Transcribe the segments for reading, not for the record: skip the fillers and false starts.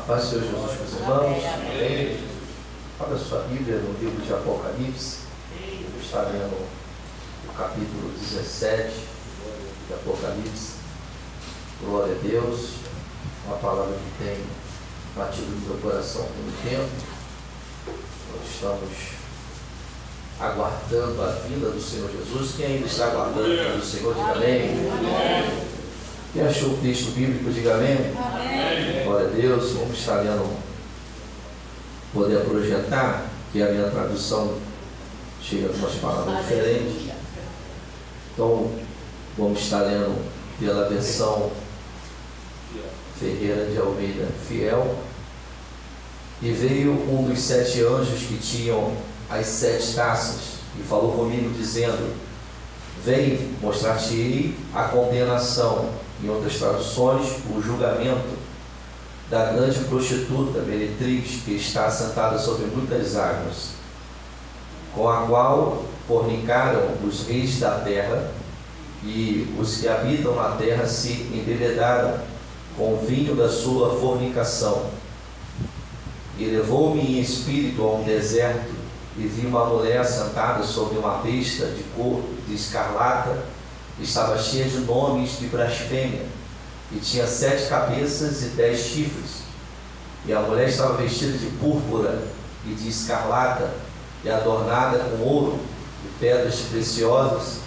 Paz do Senhor Jesus, meus irmãos. Amém. Abra sua Bíblia no livro de Apocalipse. Eu estou lendo o capítulo 17 de Apocalipse. Glória a Deus. Uma palavra que tem batido no meu coração há muito tempo. Nós estamos aguardando a vinda do Senhor Jesus. Quem ainda está aguardando a vinda do Senhor, diga amém. Quem achou o texto bíblico, diga amém. Amém. Glória a Deus. Vamos estar lendo, poder projetar, que a minha tradução chega com umas palavras diferentes. Então, vamos estar lendo pela versão Ferreira de Almeida Fiel. E veio um dos 7 anjos que tinham as 7 taças e falou comigo dizendo: vem, mostrar-te-ei a condenação, em outras traduções, o julgamento da grande prostituta meretriz que está assentada sobre muitas águas, com a qual fornicaram os reis da terra, e os que habitam na terra se embebedaram com o vinho da sua fornicação. E levou-me em espírito a um deserto, e vi uma mulher sentada sobre uma besta de cor de escarlata, estava cheia de nomes de blasfêmia, e tinha 7 cabeças e 10 chifres. E a mulher estava vestida de púrpura e de escarlata, e adornada com ouro e pedras preciosas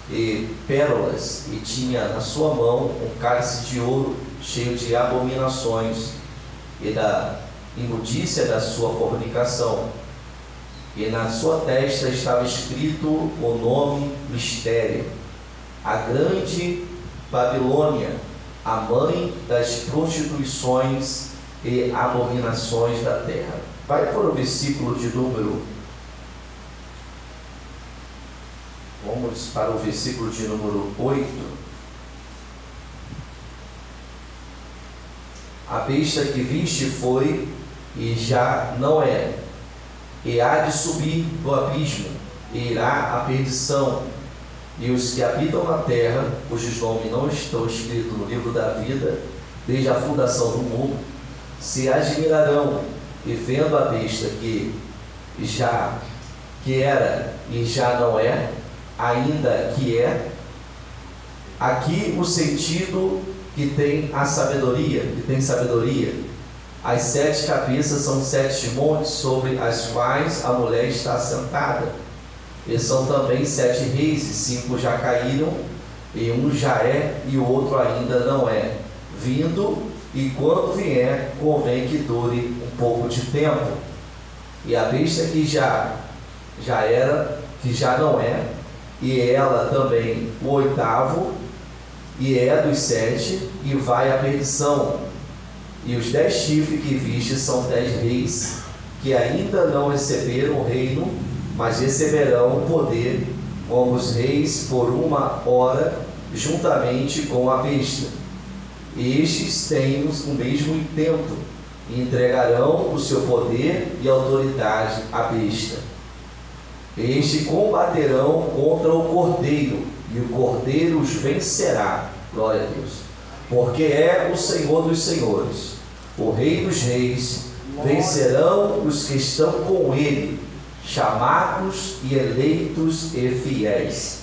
e pérolas, e tinha na sua mão um cálice de ouro cheio de abominações e da imundícia da sua fornicação. E na sua testa estava escrito o nome mistério: a grande Babilônia, a mãe das prostituições e abominações da terra. Vai para o versículo de número. Vamos para o versículo de número 8. A besta que viste foi e já não é, e há de subir do abismo, e irá à perdição. E os que habitam na terra, cujos nomes não estão escritos no livro da vida, desde a fundação do mundo, se admirarão, e vendo a besta que era e já não é, ainda que é. Aqui o sentido que tem a sabedoria, As 7 cabeças são 7 montes sobre as quais a mulher está sentada. E são também 7 reis, e 5 já caíram, e um já é, e o outro ainda não é vindo, e quando vier, convém que dure um pouco de tempo. E a besta que já era, que já não é, e ela também o 8º, e é dos 7, e vai à perdição. E os 10 chifres que viste são 10 reis, que ainda não receberam o reino, mas receberão o poder como os reis por 1 hora, juntamente com a besta. Estes têm o mesmo intento, e entregarão o seu poder e autoridade à besta. Estes combaterão contra o Cordeiro, e o Cordeiro os vencerá. Glória a Deus. Porque é o Senhor dos senhores, o Rei dos reis. Vencerão os que estão com ele, chamados e eleitos e fiéis.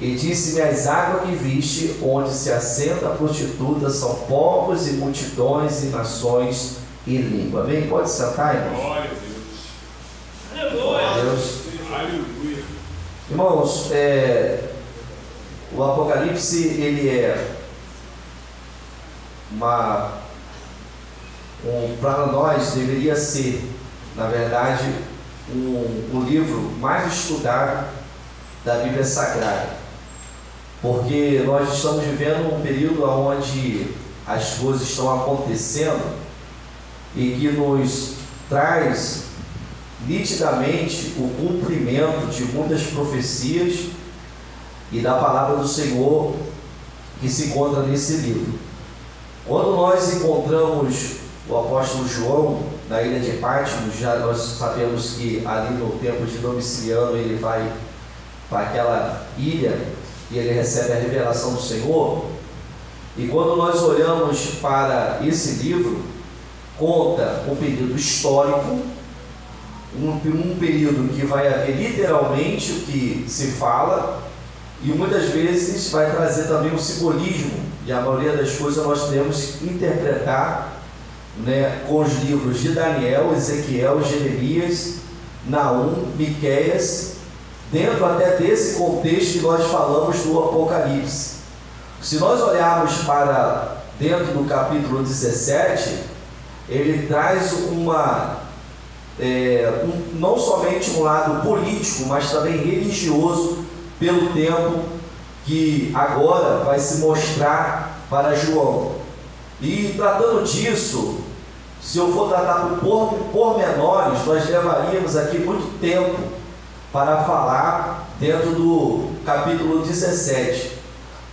E disse-me: as águas que viste, onde se assenta a prostituta, são povos e multidões e nações e língua. Amém? Pode sentar, irmãos? Glória a Deus. Glória a Deus. Aleluia. Irmãos, o Apocalipse, ele é para nós deveria ser, na verdade, o livro mais estudado da Bíblia Sagrada, porque nós estamos vivendo um período onde as coisas estão acontecendo e que nos traz nitidamente o cumprimento de muitas profecias e da palavra do Senhor que se encontra nesse livro. Quando nós encontramos o apóstolo João na ilha de Patmos, já nós sabemos que ali no tempo de Domiciano ele vai para aquela ilha e ele recebe a revelação do Senhor. E quando nós olhamos para esse livro, conta um período histórico, um período que vai haver literalmente o que se fala, e muitas vezes vai trazer também um simbolismo, e a maioria das coisas nós temos que interpretar, né, com os livros de Daniel, Ezequiel, Jeremias, Naum, Miqueias, dentro até desse contexto que nós falamos do Apocalipse. Se nós olharmos para dentro do capítulo 17, ele traz não somente um lado político, mas também religioso, pelo tempo que agora vai se mostrar para João. E tratando disso, se eu for tratar por pormenores, nós levaríamos aqui muito tempo para falar dentro do capítulo 17.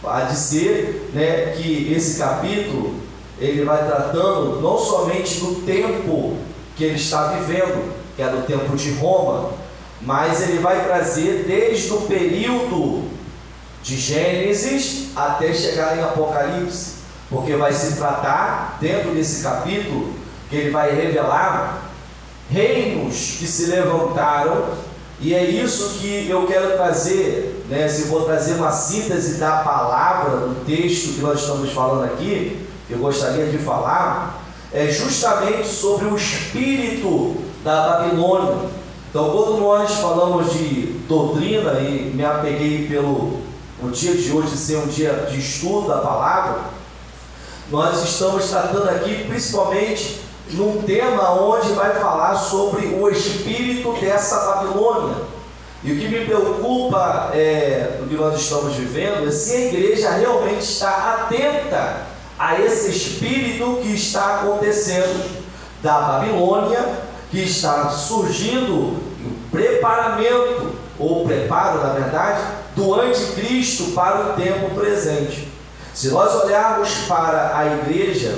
Há de ser, né, que esse capítulo ele vai tratando não somente do tempo que ele está vivendo, que é do tempo de Roma, mas ele vai trazer desde o período de Gênesis até chegar em Apocalipse, porque vai se tratar dentro desse capítulo que ele vai revelar reinos que se levantaram, e é isso que eu quero trazer, né? Se for trazer uma síntese da palavra, do texto que nós estamos falando aqui, eu gostaria de falar, é justamente sobre o espírito da Babilônia. Então, quando nós falamos de doutrina, e me apeguei pelo dia de hoje ser um dia de estudo da palavra, nós estamos tratando aqui principalmente num tema onde vai falar sobre o espírito dessa Babilônia. E o que me preocupa no que nós estamos vivendo é se a igreja realmente está atenta a esse espírito que está acontecendo da Babilônia, que está surgindo o preparamento, ou preparo, na verdade, do anticristo para o tempo presente. Se nós olharmos para a igreja,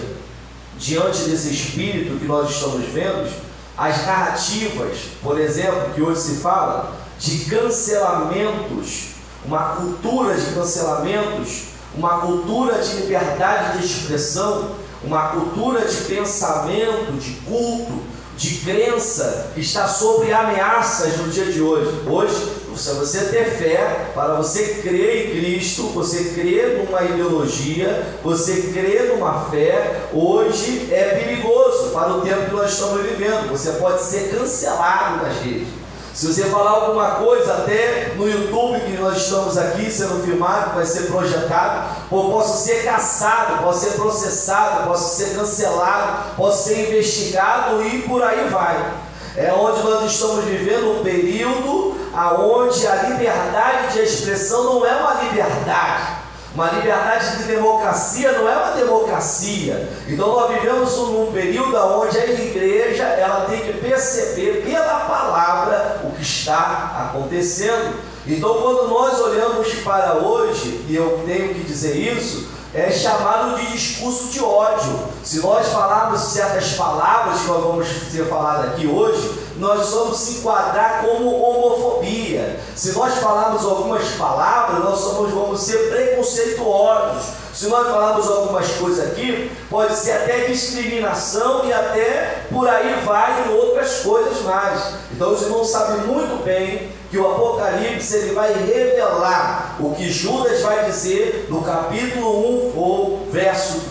diante desse espírito que nós estamos vendo, as narrativas, por exemplo, que hoje se fala de cancelamentos, uma cultura de cancelamentos, uma cultura de liberdade de expressão, uma cultura de pensamento, de culto, de crença, que está sob ameaças no dia de hoje. Hoje, se você ter fé, para você crer em Cristo, você crer numa ideologia, você crer numa fé, hoje é perigoso para o tempo que nós estamos vivendo. Você pode ser cancelado nas redes. Se você falar alguma coisa, até no YouTube que nós estamos aqui sendo filmado, vai ser projetado, ou posso ser caçado, posso ser processado, posso ser cancelado, posso ser investigado e por aí vai. É onde nós estamos vivendo um período onde a liberdade de expressão não é uma liberdade. Uma liberdade de democracia não é uma democracia. Então nós vivemos num período onde a igreja ela tem que perceber pela palavra o que está acontecendo. Então quando nós olhamos para hoje, e eu tenho que dizer isso, é chamado de discurso de ódio. Se nós falarmos certas palavras que nós vamos ser faladas aqui hoje, nós vamos se enquadrar como homofobia. Se nós falarmos algumas palavras, nós vamos ser preconceituosos. Se nós falarmos algumas coisas aqui, pode ser até discriminação e até por aí vai e outras coisas mais. Então os irmãos sabem muito bem que o Apocalipse ele vai revelar o que Judas vai dizer no capítulo 1 ou verso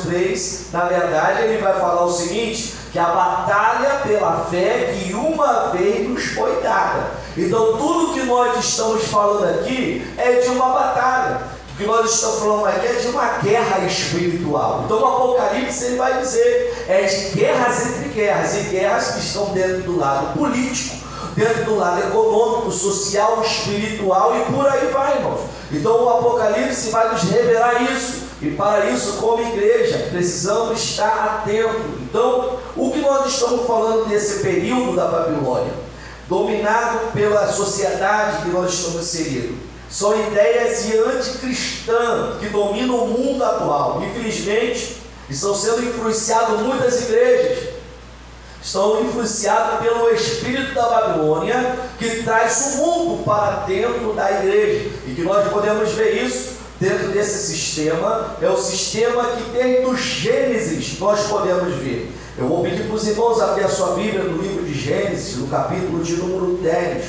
3. Na verdade ele vai falar o seguinte, que a batalha pela fé que uma vez nos foi dada. Então tudo que nós estamos falando aqui é de uma batalha. O que nós estamos falando aqui é de uma guerra espiritual. Então o Apocalipse ele vai dizer é de guerras entre guerras, e guerras que estão dentro do lado político, dentro do lado econômico, social, espiritual e por aí vai, irmãos. Então o Apocalipse vai nos revelar isso. E para isso, como igreja, precisamos estar atentos. Então, o que nós estamos falando nesse período da Babilônia, dominado pela sociedade que nós estamos inseridos, são ideias de anticristã que dominam o mundo atual. Infelizmente, estão sendo influenciadas muitas igrejas. Estão influenciados pelo espírito da Babilônia, que traz o mundo para dentro da igreja. E que nós podemos ver isso dentro desse sistema, é o sistema que desde o Gênesis nós podemos ver. Eu vou pedir para os irmãos abrir a sua Bíblia no livro de Gênesis, no capítulo de número 10,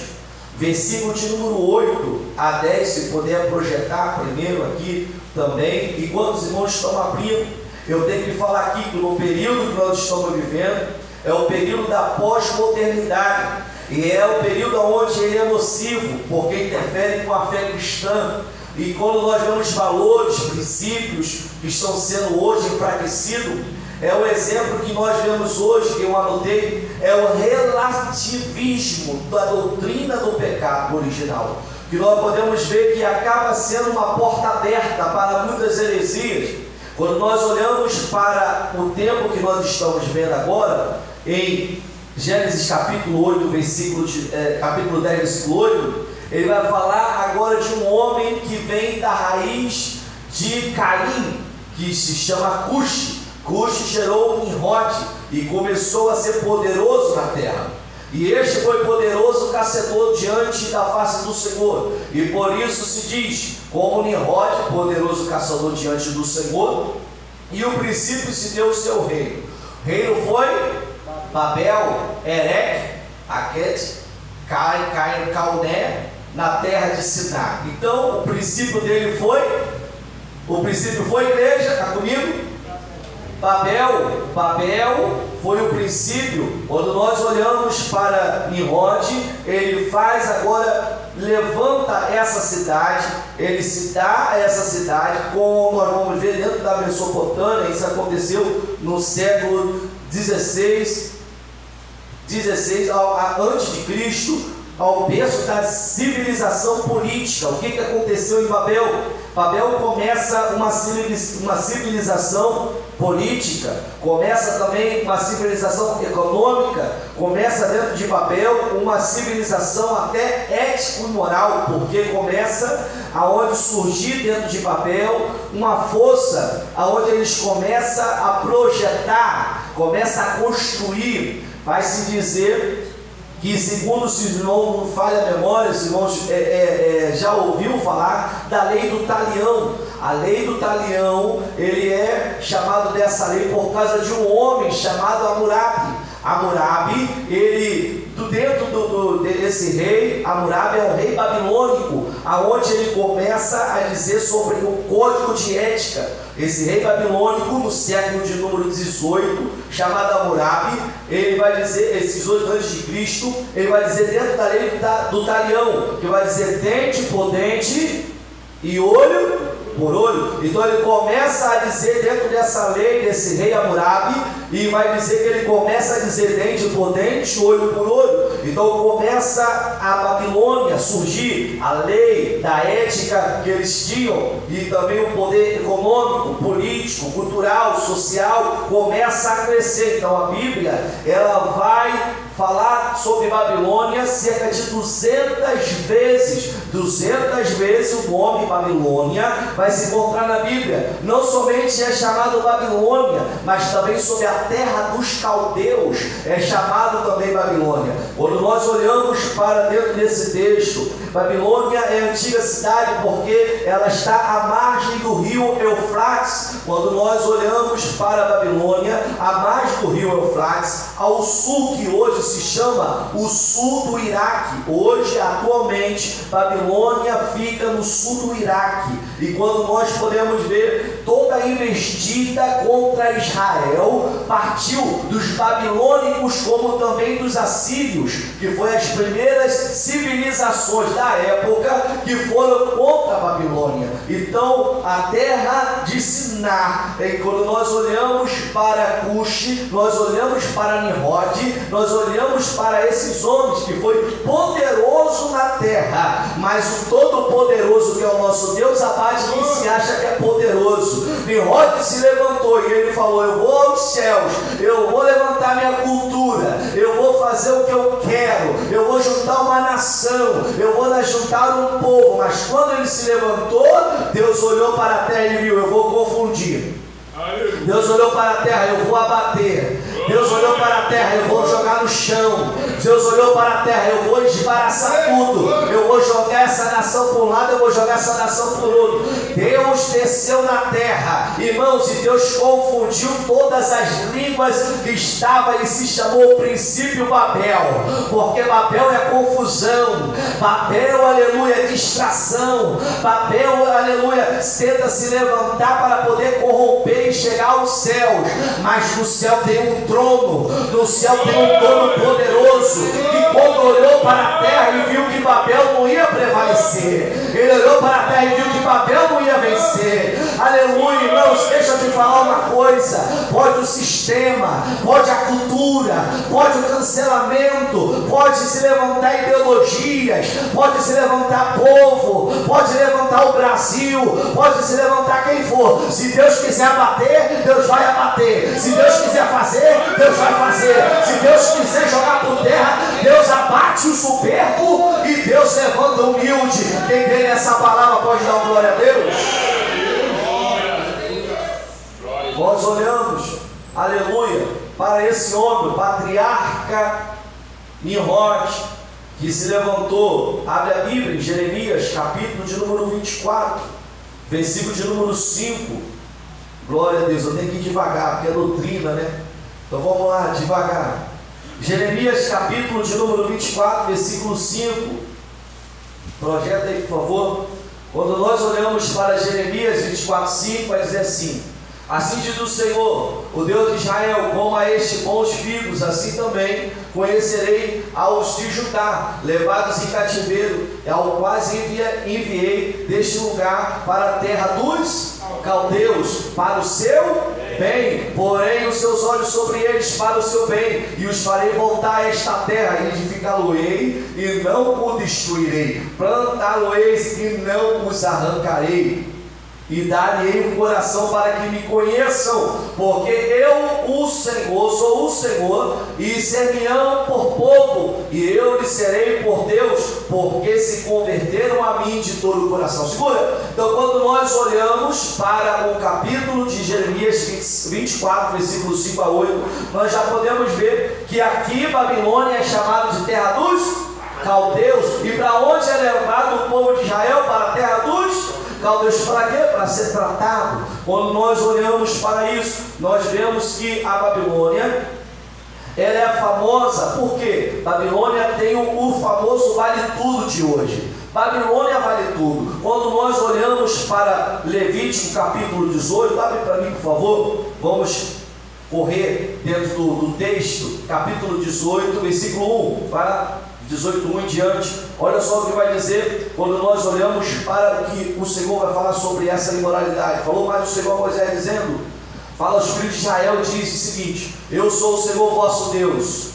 versículo de número 8 a 10, se puder projetar primeiro aqui também. Enquanto os irmãos estão abrindo, eu tenho que falar aqui que no período que nós estamos vivendo, é o período da pós-modernidade, e é o período onde ele é nocivo, porque interfere com a fé cristã. E quando nós vemos valores, princípios que estão sendo hoje enfraquecidos, é o exemplo que nós vemos hoje, que eu anotei, é o relativismo da doutrina do pecado original, que nós podemos ver que acaba sendo uma porta aberta para muitas heresias. Quando nós olhamos para o tempo que nós estamos vendo agora, em Gênesis capítulo 8, capítulo 10, versículo 8, ele vai falar agora de um homem que vem da raiz de Caim, que se chama Cuxi. Cuxi gerou Nimrod e começou a ser poderoso na terra. E este foi poderoso caçador diante da face do Senhor. E por isso se diz, como Nimrod, poderoso caçador diante do Senhor, e o princípio se deu o seu reino. O reino foi Babel, Erech, Aquete, Calné, na terra de Siná. Então o princípio dele foi, igreja, está comigo? Babel foi o princípio. Quando nós olhamos para Nimrod, ele faz agora, levanta essa cidade, ele se dá a essa cidade, como nós vamos ver dentro da Mesopotâmia. Isso aconteceu no século 16 antes de Cristo, ao berço da civilização política. O que aconteceu em Babel? Babel começa uma civilização política, começa também uma civilização econômica, começa dentro de Babel uma civilização até ético-moral, porque começa aonde surgir dentro de Babel uma força, aonde eles começam a projetar, começam a construir. Vai-se dizer que, segundo, se não falha a memória, se não já ouviu falar da lei do talião. A lei do talião, ele é chamado dessa lei por causa de um homem chamado Hammurabi. Hammurabi, ele, dentro desse rei, Hammurabi é um rei babilônico, aonde ele começa a dizer sobre o código de ética. Esse rei babilônico, no século de número 18, chamado Hammurabi, ele vai dizer, esses 8 anos de Cristo, ele vai dizer dentro da lei do talião, que vai dizer dente por dente e olho por olho. Então ele começa a dizer dentro dessa lei, desse rei Hammurabi, e vai dizer que ele começa a dizer dente por dente, olho por olho. Então começa a Babilônia surgir, a lei da ética que eles tinham, e também o poder econômico, político, cultural, social, começa a crescer. Então a Bíblia, ela vai falar sobre Babilônia cerca de 200 vezes. 200 vezes o nome Babilônia vai se encontrar na Bíblia. Não somente é chamado Babilônia, mas também sobre a terra dos caldeus é chamado também Babilônia. Quando nós olhamos para dentro desse texto, Babilônia é a antiga cidade porque ela está à margem do rio Eufrates. Quando nós olhamos para Babilônia, à margem do rio Eufrates, ao sul, que hoje se chama o sul do Iraque. Hoje, atualmente, Babilônia fica no sul do Iraque. E quando nós podemos ver toda a investida contra Israel, partiu dos babilônicos como também dos assírios, que foi as primeiras civilizações da época que foram contra a Babilônia. Então a terra de Siná, quando nós olhamos para Cuxi, nós olhamos para Nimrod, nós olhamos para esses homens que foi poderoso na terra, mas o Todo-Poderoso, que é o nosso Deus, abate quem se acha que é poderoso. Nimrod se levantou e ele falou: eu vou aos céus, eu vou levantar minha cultura, eu vou fazer o que eu quero, eu vou juntar uma nação, eu vou juntar um povo. Mas quando ele se levantou, Deus olhou para a terra e viu: eu vou confundir. Deus olhou para a terra: eu vou abater. Deus olhou para a terra: eu vou jogar no chão. Deus olhou para a terra: eu vou desbaraçar tudo, eu vou jogar essa nação para um lado, eu vou jogar essa nação para o outro. Deus desceu na terra, irmãos, e Deus confundiu todas as línguas que estavam, e se chamou o princípio Babel, porque Babel é confusão, Babel, aleluia, é distração, Babel, aleluia, tenta se levantar para poder corromper e chegar aos céus, mas no céu tem um trono, no céu tem um trono poderoso, que quando olhou para a terra e viu que Babel não ia prevalecer, ele olhou para a terra e viu que Babel não ia vencer, aleluia. Irmãos, deixa eu te falar uma coisa: pode o sistema, pode a cultura, pode o cancelamento, pode se levantar ideologias, pode se levantar povo, pode levantar o Brasil, pode se levantar quem for. Se Deus quiser abater, Deus vai abater. Se Deus quiser fazer, Deus vai fazer. Se Deus quiser jogar por terra, Deus abate o soberbo e Deus levanta o humilde. Quem vê nessa palavra pode dar uma glória a Deus. Nós olhamos, aleluia, para esse homem, patriarca Nimrod, que se levantou. Abre a Bíblia em Jeremias, capítulo de número 24, versículo de número 5. Glória a Deus, eu tenho que ir devagar, porque é doutrina, né? Então vamos lá, devagar. Jeremias, capítulo de número 24, versículo 5. Projeta aí, por favor. Quando nós olhamos para Jeremias 24, 5, vai dizer assim: assim diz o Senhor, o Deus de Israel: como a este bons figos, assim também conhecerei aos de Judá, levados em cativeiro, ao quais enviei deste lugar para a terra dos caldeus, para o seu bem. Porém os seus olhos sobre eles para o seu bem, e os farei voltar a esta terra, e edificá-lo-ei, e não o destruirei, plantá-lo-eis, e não os arrancarei, e dar-lhe um coração para que me conheçam, porque eu, o Senhor, sou o Senhor, e ser-me-ão por povo, e eu lhes serei por Deus, porque se converteram a mim de todo o coração. Segura. Então, quando nós olhamos para o capítulo de Jeremias 24, versículos 5 a 8, nós já podemos ver que aqui Babilônia é chamada de terra dos caldeus. E para onde é levado o povo de Israel? Para a terra dos caldeus. Para quê? Para ser tratado. Quando nós olhamos para isso, nós vemos que a Babilônia, ela é famosa porque Babilônia tem o famoso vale tudo de hoje. Babilônia vale tudo. Quando nós olhamos para Levítico capítulo 18, abre para mim, por favor, vamos correr dentro do texto, capítulo 18, versículo 1 para 18:1 em diante. Olha só o que vai dizer quando nós olhamos para o que o Senhor vai falar sobre essa imoralidade. Falou mais o Senhor a Moisés dizendo: fala aos filhos de Israel e diz o seguinte: eu sou o Senhor vosso Deus,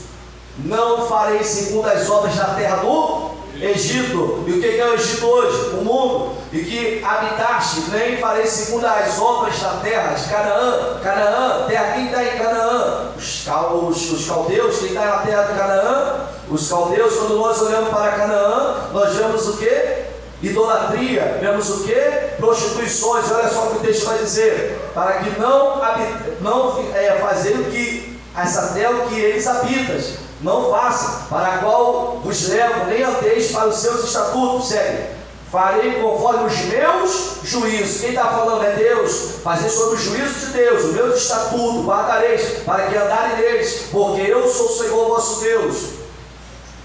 não farei segundo as obras da terra do Egito. E o que é o Egito hoje? O mundo. E que habitaste, nem farei segundo as obras da terra de Canaã. Canaã, terra, quem está em Canaã? Os caldeus, quem está na terra de Canaã? Os caldeus. Quando nós olhamos para Canaã, nós vemos o que? Idolatria. Vemos o que? Prostituições. Olha só o que o texto vai dizer: para que não fazer o que essa terra que eles habitam, não faça, para a qual vos levo, nem andeis para os seus estatutos. Segue: farei conforme os meus juízos. Quem está falando é Deus. Fazer sobre o juízo de Deus, o meu estatuto guardareis, para que andarem neles, porque eu sou o Senhor vosso Deus.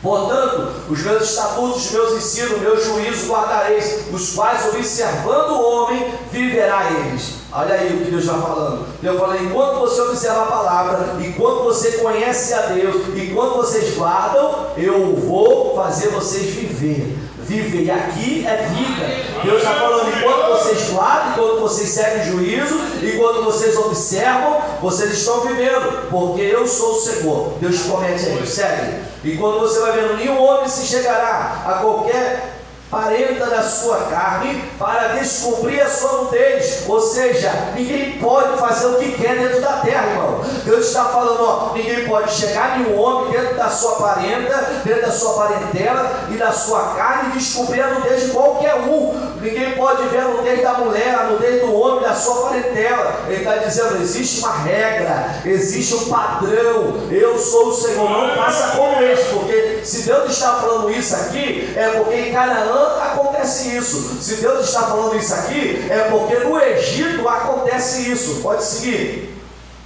Portanto, os meus estatutos, os meus ensinos, o meu juízo guardareis, os quais, observando o homem, viverá eles. Olha aí o que Deus está falando. Eu falei: enquanto você observa a palavra, enquanto você conhece a Deus, enquanto vocês guardam, eu vou fazer vocês viver. Viver, e aqui é vida. Deus está falando: enquanto vocês guardam, enquanto vocês seguem o juízo, enquanto vocês observam, vocês estão vivendo, porque eu sou o Senhor. Deus promete aí, segue. E quando você vai vendo, nenhum homem se chegará a qualquer parenta da sua carne para descobrir a sua nudez. Ou seja, ninguém pode fazer o que quer dentro da terra, irmão. Deus está falando: ó, ninguém pode chegar, nenhum homem, dentro da sua parenta, dentro da sua parentela e da sua carne, e descobrir a nudez de qualquer um. ninguém pode ver a nudez da mulher, a nudez do homem, da sua parentela. Ele está dizendo, existe uma regra, existe um padrão, eu sou o Senhor, não faça como este, porque se Deus está falando isso aqui, é porque em Canaã acontece isso. Se Deus está falando isso aqui, é porque no Egito acontece isso. Pode seguir.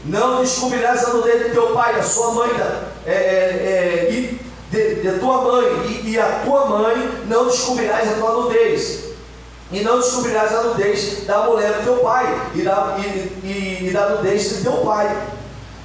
Não descobrirás a nudez de teu pai, da sua mãe, de tua mãe, e a tua mãe não descobrirás a tua nudez. E não descobrirás a nudez da mulher do teu pai, e da nudez de teu pai,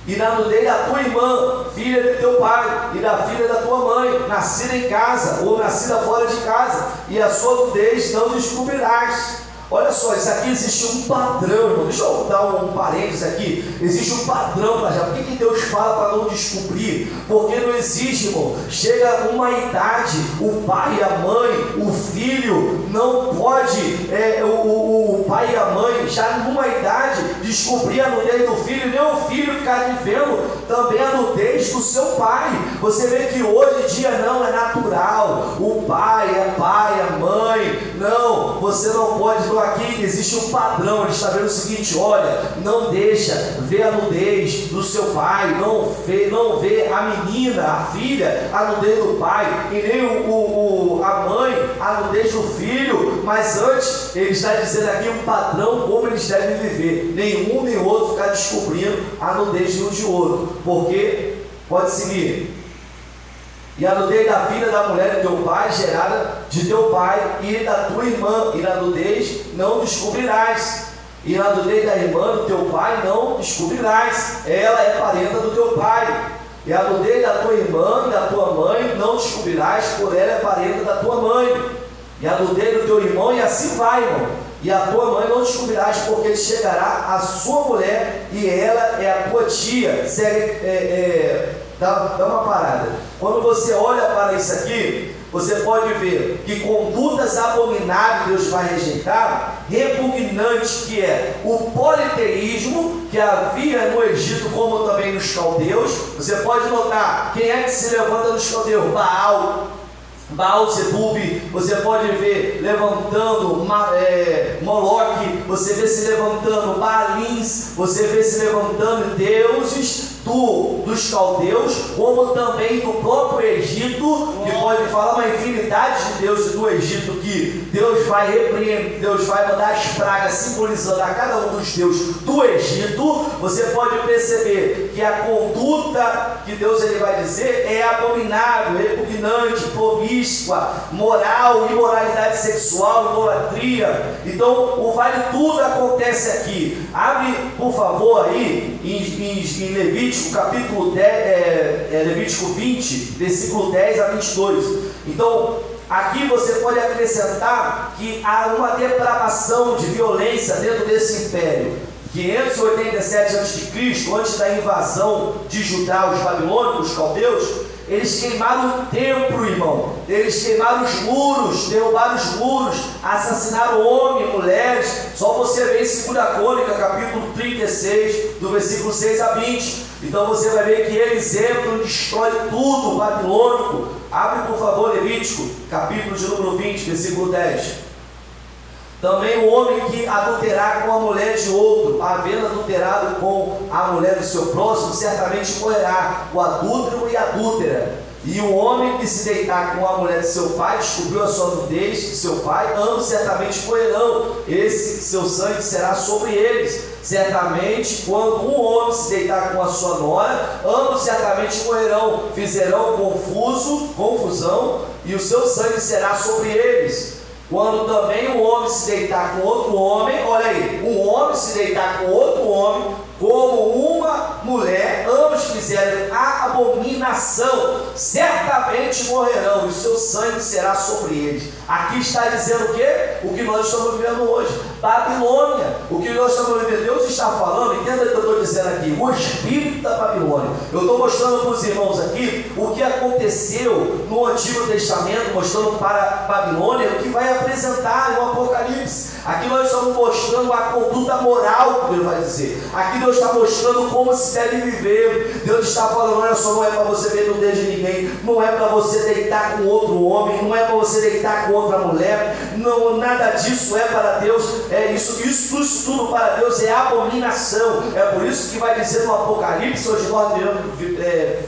e da nudez da tua irmã, filha de teu pai, e da filha da tua mãe, nascida em casa, ou nascida fora de casa, e a sua nudez não descobrirás. Olha só, isso aqui existe um padrão, irmão. Deixa eu dar um parênteses aqui. Existe um padrão para já. Por que Deus fala para não descobrir? Porque não existe, irmão. Chega uma idade, o pai e a mãe, o filho, não pode, o pai e a mãe, já numa idade, descobrir a nudez do filho, nem o filho ficar vendo também a nudez do seu pai. Você vê que hoje em dia não é natural. O pai, a mãe, não, você não pode. Aqui existe um padrão, ele está vendo o seguinte: olha, não deixa ver a nudez do seu pai, não vê a menina, a filha, a nudez do pai, e nem a mãe, a nudez do filho. Mas antes, ele está dizendo aqui um padrão como eles devem viver. Nenhum nem outro ficar descobrindo a nudez de um de outro, porque, pode seguir. E a nudez da filha da mulher de teu pai, gerada de teu pai, e da tua irmã, e na nudez não descobrirás. E na nudez da irmã do teu pai não descobrirás, ela é parenta do teu pai. E a nudez da tua irmã e da tua mãe não descobrirás, por ela é parenta da tua mãe. E a nudez do teu irmão, e assim vai, irmão. E a tua mãe não descobrirás, porque chegará a sua mulher, e ela é a tua tia. Dá uma parada. Quando você olha para isso aqui, você pode ver que condutas abomináveis Deus vai rejeitar, repugnante, que é o politeísmo que havia no Egito, como também nos caldeus. Você pode notar quem é que se levanta nos caldeus: Baal-Zebub. Você pode ver levantando Moloque, você vê se levantando Baalins, você vê se levantando deuses dos caldeus, como também do próprio Egito, que pode falar uma infinidade de deuses do Egito, que Deus vai repreender, Deus vai mandar as pragas simbolizando a cada um dos deuses do Egito. Você pode perceber que a conduta que Deus ele vai dizer é abominável, repugnante, promíscua, moral, imoralidade sexual, idolatria. Então o vale tudo acontece aqui. Abre por favor aí em Levítico capítulo 10, Levítico 20, versículo 10 a 22. Então aqui você pode acrescentar que há uma depravação de violência dentro desse império. 587 a.C., antes da invasão de Judá, os babilônicos, os caldeus, eles queimaram o templo, irmão. Eles queimaram os muros, derrubaram os muros, assassinaram homens, mulheres. Só você vê em 2 Crônica, capítulo 36, do versículo 6 a 20. Então você vai ver que eles entram e destroem tudo babilônico. Abre por favor Levítico, capítulo de número 20, versículo 10. Também o homem que adulterar com a mulher de outro, havendo adulterado com a mulher do seu próximo, certamente morrerá, o adúltero e a adúltera. E o homem que se deitar com a mulher de seu pai, descobriu a sua nudez de seu pai, ambos certamente morrerão, esse seu sangue será sobre eles. Certamente, quando um homem se deitar com a sua nora, ambos certamente morrerão, fizerão confusão, e o seu sangue será sobre eles. Quando também um homem se deitar com outro homem, olha aí, um homem se deitar com outro homem, como uma mulher, ambos fizeram a abominação, certamente morrerão, e o seu sangue será sobre eles. Aqui está dizendo o quê? O que nós estamos vivendo hoje, Babilônia. O que nós estamos vivendo, Deus está falando, entenda o que eu estou dizendo aqui, o espírito da Babilônia. Eu estou mostrando para os irmãos aqui o que aconteceu no Antigo Testamento, mostrando para Babilônia o que vai apresentar no Apocalipse. Aqui nós estamos mostrando a conduta moral que Deus vai dizer. Aqui Deus está mostrando como se deve viver. Deus está falando, olha só, não é para você ver nudez de ninguém, não é para você deitar com outro homem, não é para você deitar com outra mulher, não, nada disso é para Deus, isso tudo para Deus é abominação. É por isso que vai dizer no Apocalipse, hoje nós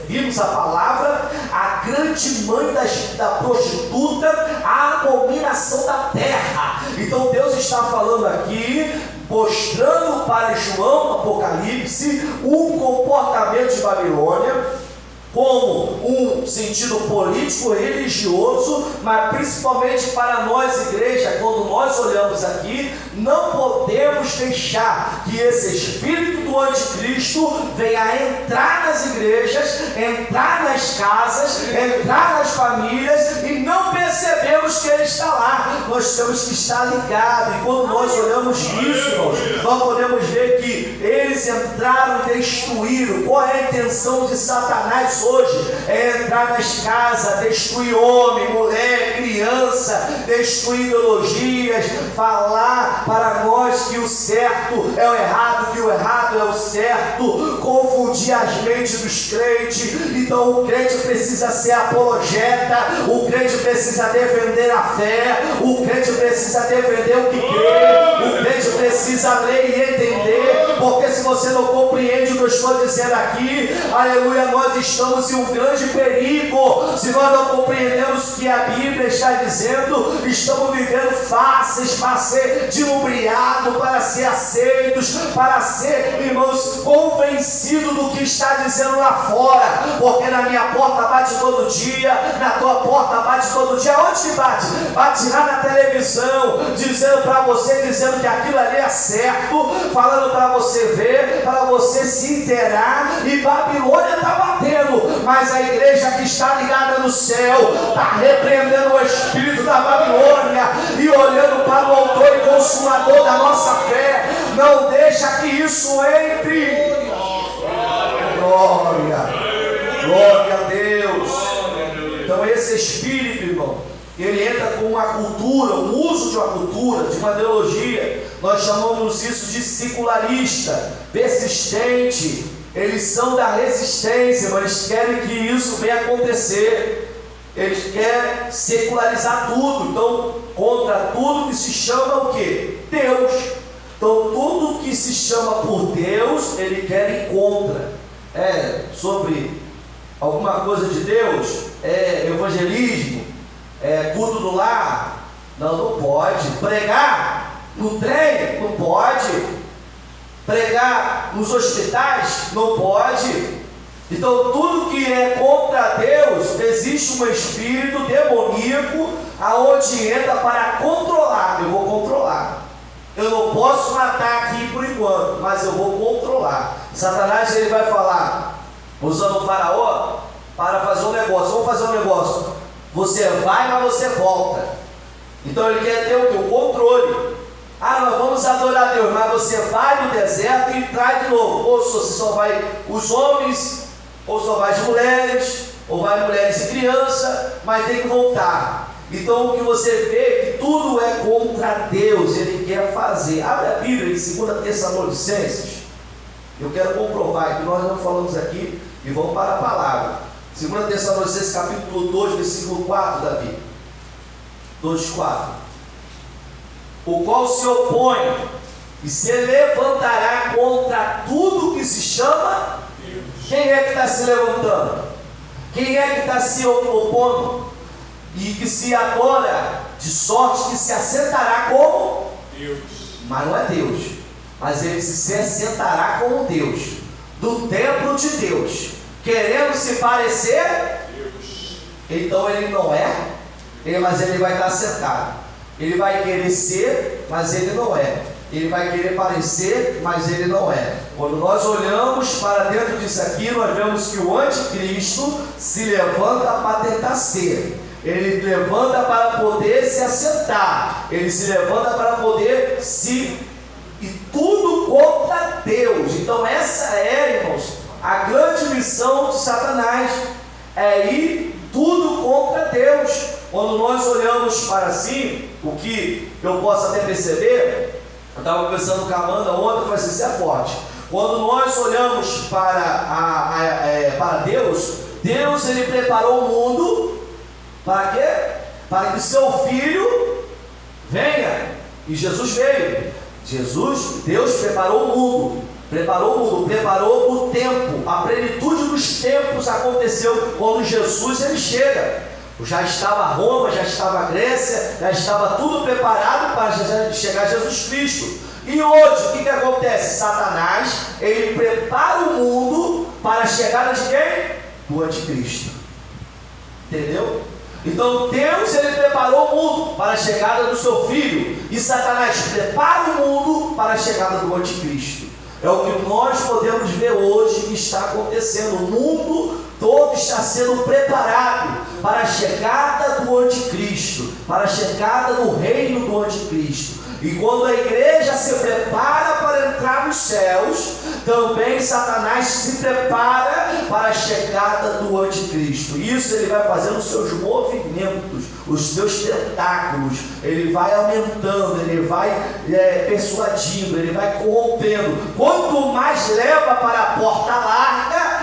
vimos a palavra, a grande mãe da prostituta, a abominação da terra. Então Deus está falando aqui, mostrando para João no Apocalipse o comportamento de Babilônia como um sentido político, religioso, mas principalmente para nós, igreja, quando nós olhamos aqui, não podemos deixar que esse espírito do anticristo venha entrar nas igrejas, entrar nas casas, entrar nas famílias e não percebemos que ele está lá. Nós temos que estar ligados, e quando nós olhamos isso, nós podemos ver que eles entraram e destruíram. Qual é a intenção de Satanás hoje? É entrar nas casas, destruir homem, mulher, criança, destruir ideologias, falar para nós que o certo é o errado, que o errado é o certo, confundir as mentes dos crentes. Então o crente precisa ser apologeta, o crente precisa defender a fé, o crente precisa defender o que crê, o crente precisa ler e entender, porque se você não compreende o que eu estou dizendo aqui, aleluia, nós estamos em um grande perigo. Se nós não compreendemos o que a Bíblia está dizendo, estamos vivendo fáceis para ser dilubriados, para ser aceitos, para ser, irmãos, convencidos do que está dizendo lá fora, porque na minha porta bate todo dia, na tua porta bate todo dia. Onde que bate? Bate lá na televisão, dizendo para você, dizendo que aquilo ali é certo, falando para você ver, para você se inteirar, e Babilônia está batendo, mas a igreja que está ligada no céu está repreendendo o espírito da Babilônia e olhando para o autor e consumador da nossa fé. Não deixa que isso entre. Glória a Deus. Então esse espírito, irmão, ele entra com uma cultura, um uso de uma cultura, de uma ideologia. Nós chamamos isso de secularista, persistente. Eles são da resistência, mas eles querem que isso venha acontecer. Eles querem secularizar tudo. Então, contra tudo que se chama o quê? Deus. Então, tudo que se chama por Deus, ele quer ir contra. Sobre alguma coisa de Deus, evangelismo, culto do lar, não pode. Pregar no trem, não pode. Pregar nos hospitais, não pode. Então tudo que é contra Deus, existe um espírito demoníaco aonde entra para controlar. Eu vou controlar. Eu não posso matar aqui por enquanto, mas eu vou controlar. Satanás, ele vai falar, usando o faraó, para fazer um negócio. Vamos fazer um negócio. Você vai, mas você volta. Então ele quer ter o quê? O controle. Nós vamos adorar a Deus, mas você vai no deserto e traz de novo. Ou você só vai os homens, ou só vai as mulheres, ou vai mulheres e criança, mas tem que voltar. Então o que você vê é que tudo é contra Deus, ele quer fazer. Abre a Bíblia em 2 Tessalonicenses. Eu quero comprovar que nós não falamos aqui e vamos para a palavra. 2 Tessalonicenses capítulo 2, versículo 4, Davi. 2:4. O qual se opõe e se levantará contra tudo que se chama Deus. Quem é que está se levantando? Quem é que está se opondo? E que se adora, de sorte que se assentará como Deus. Mas não é Deus, mas ele se assentará como Deus, do templo de Deus, querendo se parecer Deus. Então ele não é, mas ele vai estar assentado. Ele vai querer ser, mas ele não é. Ele vai querer parecer, mas ele não é. Quando nós olhamos para dentro disso aqui, nós vemos que o anticristo se levanta para tentar ser. Ele levanta para poder se assentar. Ele se levanta para poder se... E tudo contra Deus. Então essa é, irmãos, a grande missão de Satanás. É ir tudo contra Deus. Quando nós olhamos para si, o que eu posso até perceber, eu estava conversando com a Amanda ontem, eu falei assim, isso é forte. Quando nós olhamos para Deus, Deus ele preparou o mundo para quê? Para que seu filho venha. E Jesus veio. Deus preparou o mundo, preparou o tempo. A plenitude dos tempos aconteceu quando Jesus ele chega. Já estava Roma, já estava a Grécia, já estava tudo preparado para chegar Jesus Cristo. E hoje, o que acontece? Satanás, ele prepara o mundo para a chegada de quem? Do anticristo. Entendeu? Então Deus, ele preparou o mundo para a chegada do seu Filho. E Satanás prepara o mundo para a chegada do anticristo. É o que nós podemos ver hoje que está acontecendo. O mundo todo está sendo preparado para a chegada do anticristo, para a chegada do reino do anticristo. E quando a igreja se prepara para entrar nos céus, também Satanás se prepara para a chegada do anticristo. Isso ele vai fazendo os seus movimentos, os seus tentáculos. Ele vai aumentando, ele vai persuadindo, ele vai corrompendo. Quanto mais leva para a porta larga,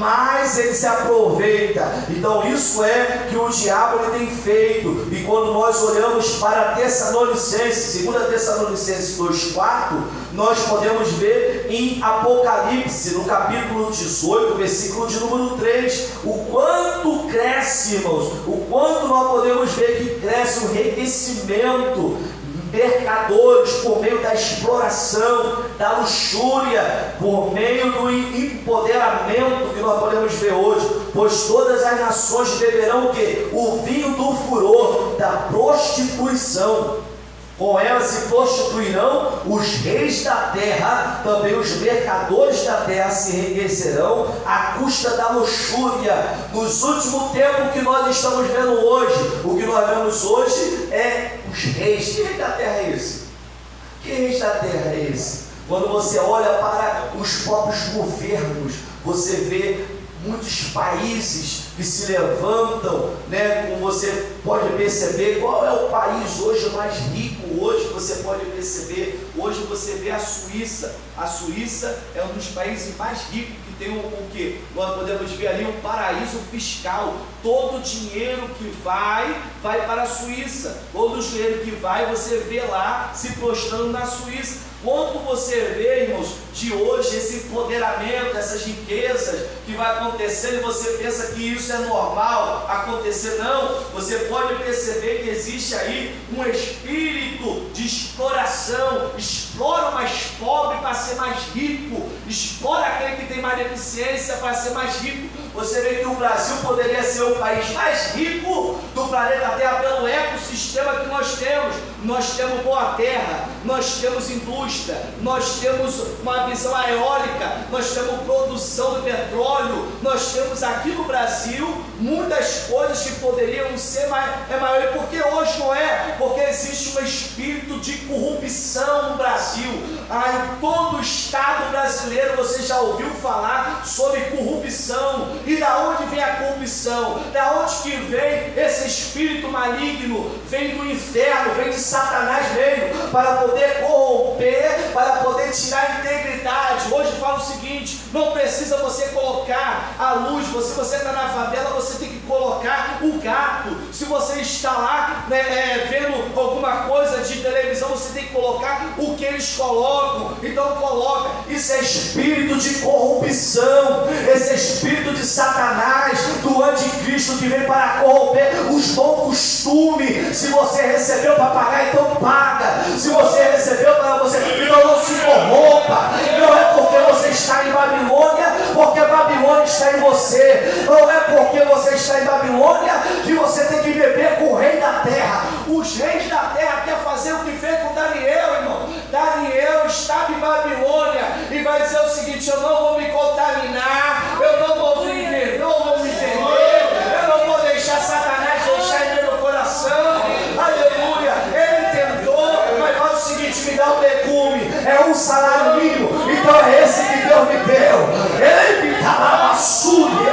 mais ele se aproveita. Então isso é que o diabo ele tem feito. E quando nós olhamos para Tessalonicenses, 2 Tessalonicenses 2,4, nós podemos ver em Apocalipse, no capítulo 18, versículo de número 3, o quanto cresce, irmãos, o quanto nós podemos ver que cresce o enriquecimento, mercadores, por meio da exploração, da luxúria, por meio do empoderamento que nós podemos ver hoje, pois todas as nações beberão o quê? O vinho do furor, da prostituição. Com ela se prostituirão os reis da terra, também os mercadores da terra se enriquecerão à custa da luxúria. Nos últimos tempos que nós estamos vendo hoje, o que nós vemos hoje é os reis. Que rei da terra é esse? Que reis da terra é esse? Quando você olha para os próprios governos, você vê muitos países que se levantam, né? Como você pode perceber, qual é o país hoje mais rico? Hoje você pode perceber, hoje você vê a Suíça. A Suíça é um dos países mais ricos, que tem o que? Nós podemos ver ali um paraíso fiscal. Todo o dinheiro que vai para a Suíça. Todo o dinheiro que vai, você vê lá se prostrando na Suíça. Quando você vê, irmãos, de hoje, esse empoderamento, essas riquezas que vai acontecendo, e você pensa que isso é normal acontecer, não. Você pode perceber que existe aí um espírito de exploração. Explora o mais pobre para ser mais rico, explora aquele que tem mais deficiência para ser mais rico. Você vê que o Brasil poderia ser o país mais rico do planeta Terra pelo ecossistema que nós temos. Nós temos boa terra, nós temos indústria, nós temos uma visão eólica, nós temos produção de petróleo, nós temos aqui no Brasil muitas coisas que poderiam ser maior. E por que hoje não é? Porque existe um espírito de corrupção no Brasil. Em todo o estado brasileiro você já ouviu falar sobre corrupção. E da onde vem a corrupção? Da onde que vem esse espírito maligno? Vem do inferno, vem de Satanás mesmo, para poder corromper, para poder tirar a integridade. Hoje fala o seguinte: não precisa você colocar a luz. Se você está na favela, você tem que colocar o gato. Se você está lá vendo alguma coisa de televisão, você tem que colocar o que eles colocam. Então coloca. Isso é espírito de corrupção, esse espírito de Satanás, do anticristo, que vem para corromper os bons costumes. Se você recebeu para pagar, então paga. Se você recebeu para você, então não se corrompa. Não é porque você está em Babilônia, porque Babilônia está em você. Não é porque você está em Babilônia que você tem que beber com o rei da terra. Os reis da terra querem fazer o que fez com Daniel, irmão. Daniel estava em Babilônia e vai dizer o seguinte: eu não vou me contaminar, eu não vou viver, não vou me vender, eu não vou deixar Satanás deixar em meu coração. Aleluia. Ele tentou, mas faz o seguinte: me dá um legume, é um salário mínimo, então é esse que Deus me deu. Ele me dá uma súria.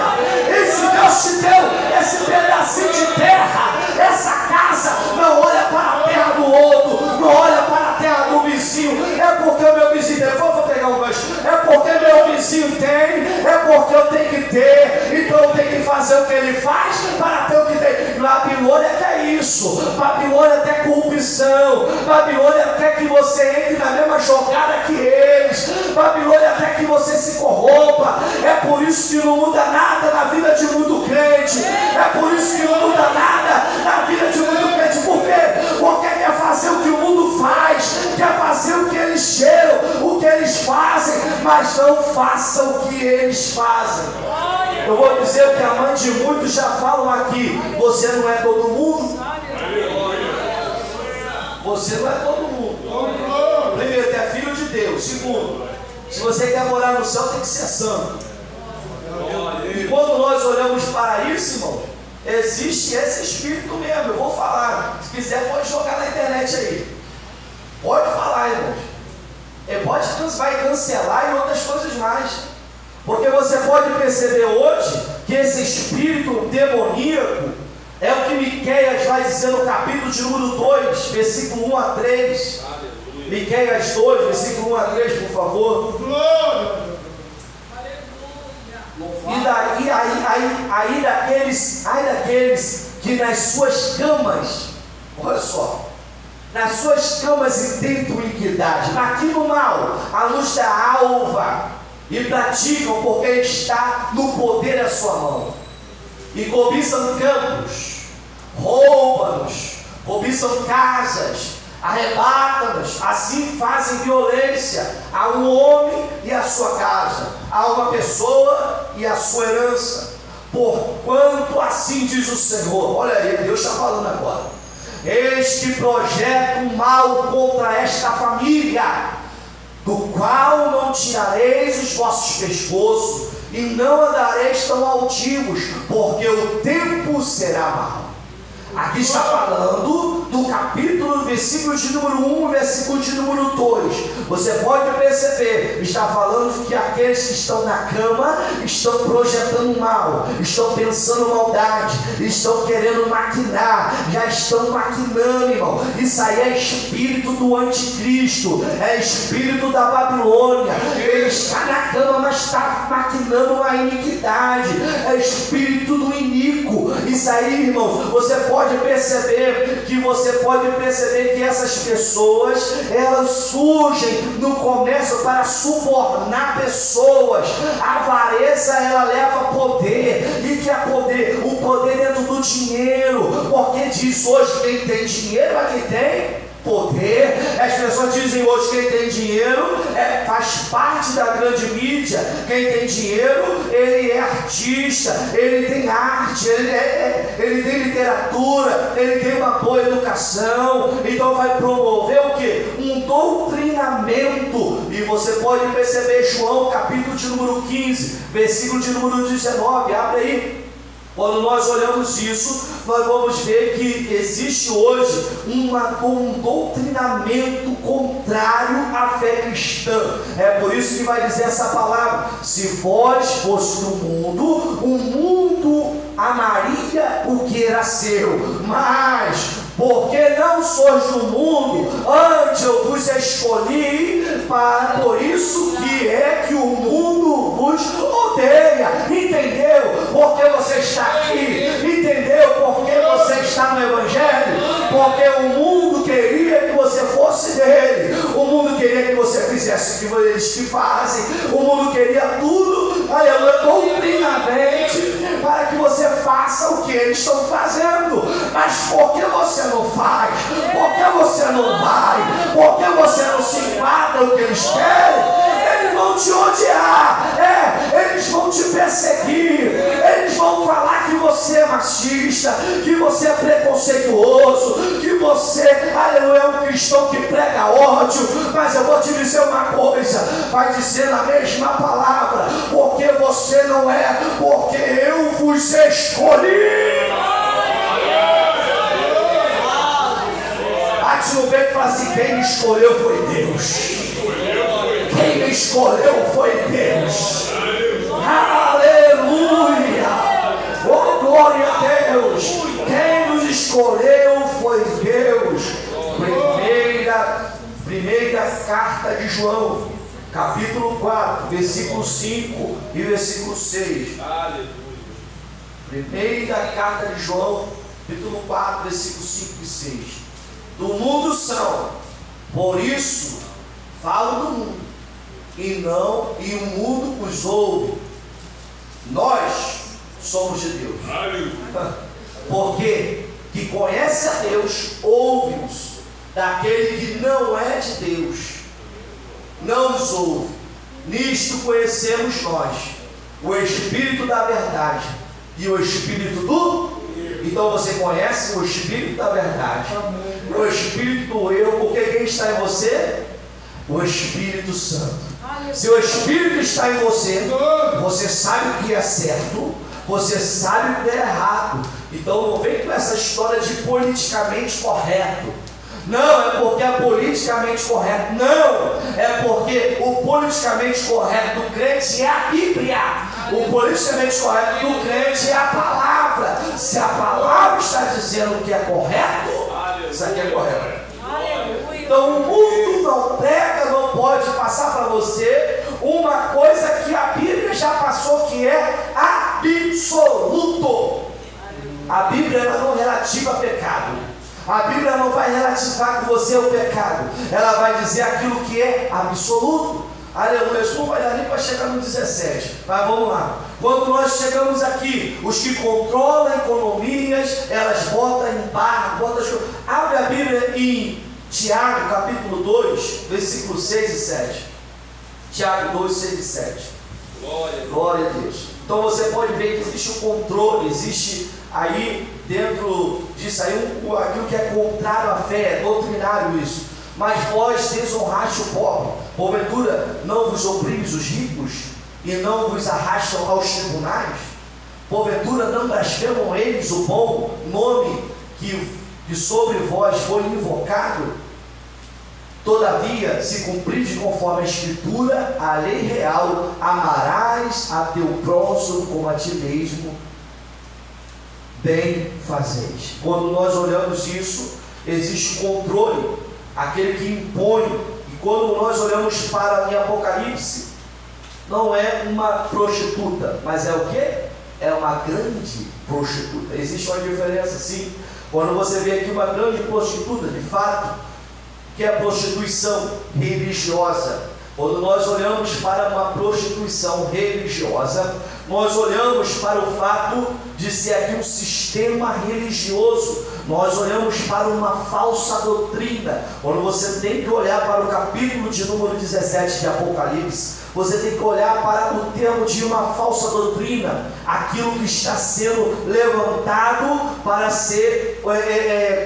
Esse Deus te deu esse pedacinho de terra, essa casa. Não olha para a terra do outro, não olha para a terra do vizinho. É porque o meu vizinho tem. Vou pegar um gancho. É porque meu vizinho tem, é porque eu tenho que ter. Então eu tenho que fazer o que ele faz para ter o que tem. Babilônia que é isso. Babilônia quer corrupção. Babilônia quer que você entre na mesma jogada que eles. Babilônia quer que você se corrompa. É por isso que não muda nada na vida de muito crente. É por isso que não muda nada na vida de muito crente. Por quê? Porque quer fazer o que o mundo faz, quer fazer o que eles cheiram, o que eles fazem, mas não façam o que eles fazem. Eu vou dizer o que a mãe de muitos já falam aqui: você não é todo mundo. Você não é todo mundo. Primeiro, é filho de Deus. Segundo, se você quer morar no céu, tem que ser santo. E quando nós olhamos para isso, irmão, existe esse espírito mesmo. Eu vou falar. Se quiser, pode jogar na internet aí. Pode falar, irmãos. Vai cancelar e outras coisas mais. Porque você pode perceber hoje que esse espírito demoníaco é o que Miqueias vai dizer no capítulo de número 2, versículo 1 a 3. Miqueias 2, versículo 1 a 3, por favor. E daqueles que nas suas camas, olha só, nas suas camas intentam iniquidade, maquinam o mal, a luz da alva, e praticam porque está no poder da sua mão, e cobiçam campos, roubam-nos, cobiçam casas, arrebata-nos, assim fazem violência a um homem e a sua casa, a uma pessoa e a sua herança. Porquanto assim diz o Senhor, olha aí, Deus está falando agora: este projeto mal contra esta família, do qual não tirareis os vossos pescoços, e não andareis tão altivos, porque o tempo será mau. Aqui está falando do capítulo, versículo de número 1, versículo de número 2. Você pode perceber, está falando que aqueles que estão na cama estão projetando mal, estão pensando maldade, estão querendo maquinar, já estão maquinando, irmão. Isso aí é espírito do anticristo, é espírito da Babilônia. Ele está na cama, mas está maquinando a iniquidade, é espírito do iníquo. Isso aí, irmão, você pode perceber que essas pessoas, elas surgem no comércio para subornar pessoas. A avareza, ela leva poder, e que é o poder dentro do dinheiro, porque diz hoje: quem tem dinheiro é quem tem poder. As pessoas dizem hoje: quem tem dinheiro faz parte da grande mídia. Quem tem dinheiro, ele é artista, ele tem arte, ele tem literatura, ele tem uma boa educação. Então vai promover o quê? Um doutrinamento. E você pode perceber João capítulo de número 15, versículo de número 19, abre aí. Quando nós olhamos isso, nós vamos ver que existe hoje um doutrinamento contrário à fé cristã. É por isso que vai dizer essa palavra: se vós fosse do mundo, o mundo amaria o que era seu, mas porque não sois do mundo, antes eu vos escolhi, por isso que é que o mundo vos odeia. Entendeu? Porque você está aqui. Entendeu? Porque você está no Evangelho. Porque o mundo queria que você fosse dele. O mundo queria que você fizesse o que eles que fazem. O mundo queria tudo, aleluia, doutrinamente, para que você faça o que eles estão fazendo. Mas por que você não faz? Por que você não vai? Por que você não se enquadra o que eles querem? Eles vão te odiar, eles vão te perseguir, eles vão falar que você é machista, que você é preconceituoso, que você, aleluia, é um cristão que prega ódio. Mas eu vou te dizer uma coisa, vai dizer na mesma palavra: porque você não é, porque eu vos escolhi. Bate no peito e fala assim: quem me escolheu foi Deus. Quem me escolheu foi Deus. Aleluia! Oh, glória a Deus! Quem nos escolheu foi Deus. Primeira carta de João, capítulo 4, versículo 5 e versículo 6. Primeira carta de João, capítulo 4, versículos 5 e 6. Do mundo são, por isso falo do mundo, e o mundo os ouve. Nós somos de Deus. Porque que conhece a Deus, ouve-nos. Daquele que não é de Deus, não nos ouve. Nisto conhecemos nós o Espírito da verdade e o Espírito do... Então você conhece o Espírito da verdade, o Espírito do erro, porque quem está em você? O Espírito Santo. Se o Espírito está em você, você sabe o que é certo, você sabe o que é errado. Então não vem com essa história de politicamente correto. Não, é porque é politicamente correto. Não, é porque o politicamente correto do crente é a Bíblia. O politicamente correto do crente é a palavra. Se a palavra está dizendo que é correto, isso aqui é correto. Então o mundo não prega, não pode passar para você uma coisa que a Bíblia já passou, que é absoluto. A Bíblia ela não relativa a pecado. A Bíblia não vai relativar com você o pecado. Ela vai dizer aquilo que é absoluto. Aleluia. Não vai dar nem para chegar no 17. Mas vamos lá. Quando nós chegamos aqui, os que controlam economias, elas botam em barra, abre a Bíblia em Tiago, capítulo 2, versículos 6 e 7. Tiago 2, 6 e 7. Glória a Deus. Então você pode ver que existe um controle, existe aí dentro disso aí aquilo que é contrário à fé, é doutrinário isso. Mas vós desonraste o pobre, porventura não vos oprimes os ricos e não vos arrastam aos tribunais? Porventura não blasfemam eles o bom nome que sobre vós foi invocado? Todavia, se cumpride conforme a Escritura, a lei real, amarás a teu próximo como a ti mesmo, bem fazeis. Quando nós olhamos isso, existe controle, aquele que impõe. E quando nós olhamos para em Apocalipse, não é uma prostituta, mas é o quê? É uma grande prostituta. Existe uma diferença, sim. Quando você vê aqui uma grande prostituta, de fato, que é a prostituição religiosa. Quando nós olhamos para uma prostituição religiosa, nós olhamos para o fato de ser aqui um sistema religioso. Nós olhamos para uma falsa doutrina. Quando você tem que olhar para o capítulo de número 17 de Apocalipse, você tem que olhar para o termo de uma falsa doutrina, aquilo que está sendo levantado para ser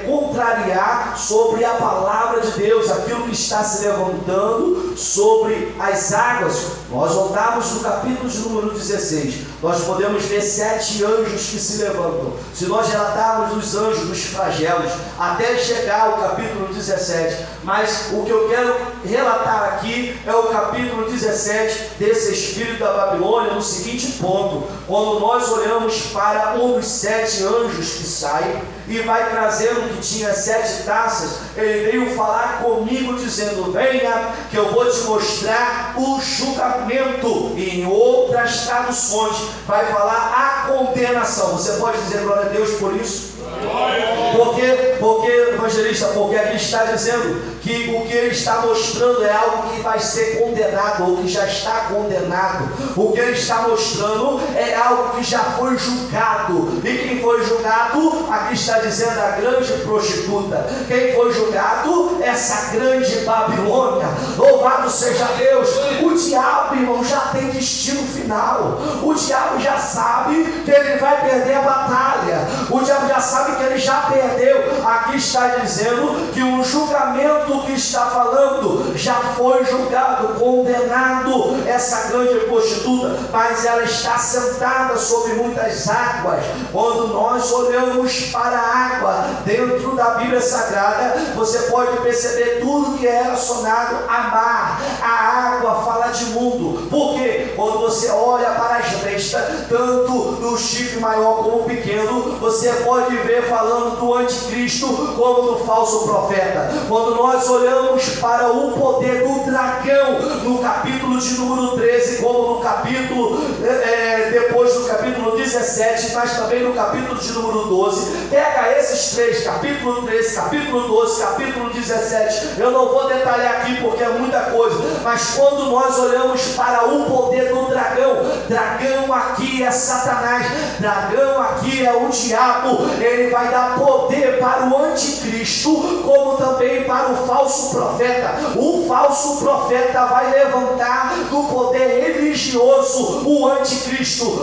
contrariar sobre a palavra de Deus, aquilo que está se levantando sobre as águas. Nós voltamos no capítulo de número 16, nós podemos ver 7 anjos que se levantam. Se nós relatarmos os anjos dos flagelos até chegar ao capítulo 17, mas o que eu quero relatar aqui é o capítulo 17 desse espírito da Babilônia, no seguinte ponto: quando nós olhamos para um dos 7 anjos que sai e vai trazendo que tinha 7 taças, ele veio falar comigo dizendo: venha que eu vou te mostrar o julgamento. E em outras traduções vai falar a condenação. Você pode dizer glória a Deus por isso? Porque evangelista, porque aqui está dizendo que o que ele está mostrando é algo que vai ser condenado, ou que já está condenado. O que ele está mostrando é algo que já foi julgado. E quem foi julgado, aqui está dizendo a grande prostituta. Quem foi julgado? Essa grande Babilônia. Louvado seja Deus. O diabo, irmão, já tem destino final. O diabo já sabe que ele vai perder a batalha. O diabo já sabe que ele já perdeu. Aqui está dizendo que o julgamento que está falando já foi julgado, condenado essa grande prostituta, mas ela está sentada sobre muitas águas. Quando nós olhamos para a água dentro da Bíblia Sagrada, você pode perceber tudo que é relacionado a mar. A água fala de mundo, porque quando você olha para as bestas, tanto do chifre maior como o pequeno, você pode ver falando do anticristo como do falso profeta. Quando nós olhamos para o poder do dragão no capítulo de número 13, como no capítulo depois do capítulo 17, mas também no capítulo de número 12. Pega esses três, capítulo 13, capítulo 12, capítulo 17. Eu não vou detalhar aqui porque é muita coisa, mas quando nós olhamos para o poder do dragão, dragão aqui é Satanás, dragão aqui é o diabo. Ele vai dar poder para o anticristo, como também para o falso profeta. O falso profeta vai levantar do poder religioso o anticristo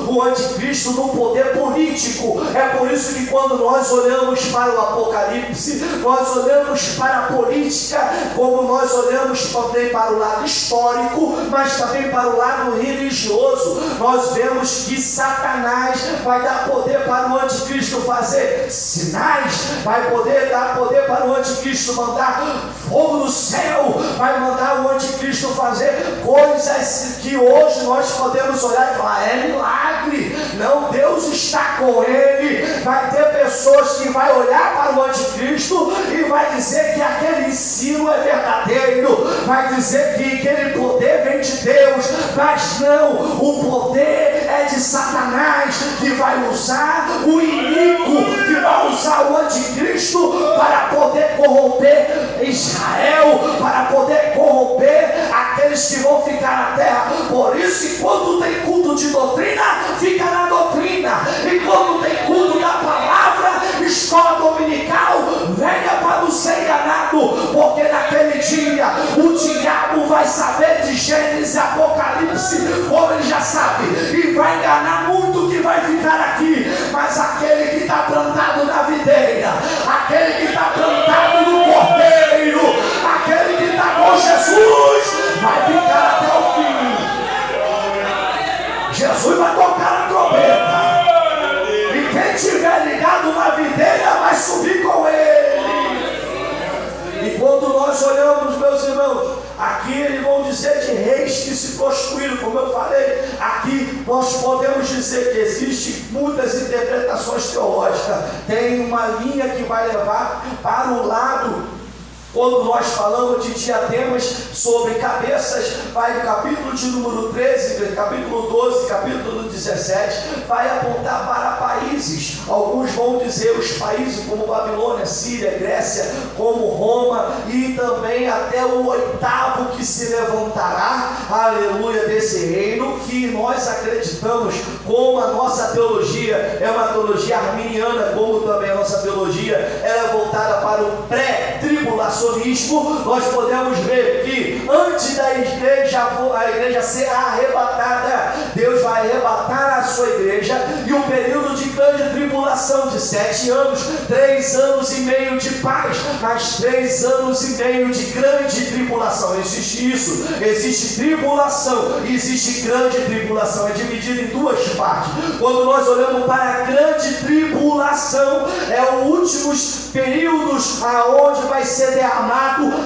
no poder político. É por isso que quando nós olhamos para o Apocalipse, nós olhamos para a política, como nós olhamos também para o lado histórico, mas também para o lado religioso. Nós vemos que Satanás vai dar poder para o anticristo fazer sinais, vai poder dar poder para o anticristo mandar fogo do céu, vai mandar o anticristo fazer coisas que hoje nós podemos olhar e falar, é milagre. Não, Deus está com ele. Vai ter pessoas que vai olhar para o anticristo e vai dizer que aquele ensino é verdadeiro, vai dizer que aquele poder vem de Deus, mas não, o poder é de Satanás, que vai usar o iníquo, que vai usar o anticristo para poder corromper Israel, para poder corromper aqueles que vão ficar na terra. Por isso, quando tem culto de doutrina, fica na doutrina, e quando tem culto da palavra, escola dominical, venha para não ser enganado, porque naquele dia o diabo vai saber de Gênesis e Apocalipse, como ele já sabe, e vai enganar muito que vai ficar aqui. Mas aquele que está plantado na videira, aquele que está plantado no cordeiro, aquele que está com Jesus, vai ficar até o fim. Jesus vai tocar a trombeta, e quem estiver ligado na videira vai subir com ele. E quando nós olhamos, meus irmãos, aqui eles vão dizer de reis que se construíram, como eu falei, aqui nós podemos dizer que existem muitas interpretações teológicas. Tem uma linha que vai levar para o lado. Quando nós falamos de diademas sobre cabeças, vai no capítulo de número 13, capítulo 12, capítulo 17, vai apontar para países. Alguns vão dizer os países como Babilônia, Síria, Grécia, como Roma, e também até o oitavo que se levantará, aleluia, desse reino, que nós acreditamos, como a nossa teologia é uma teologia arminiana, como também a nossa teologia é voltada para o pré-tribulacionismo. Nós podemos ver que antes da igreja, a igreja ser arrebatada, Deus vai arrebatar a sua igreja, e um período de grande tribulação de 7 anos, 3 anos e meio de paz, mas 3 anos e meio de grande tribulação. Existe isso, existe tribulação, existe grande tribulação, é dividido em duas partes. Quando nós olhamos para a grande tribulação, é os últimos períodos aonde vai ser derramado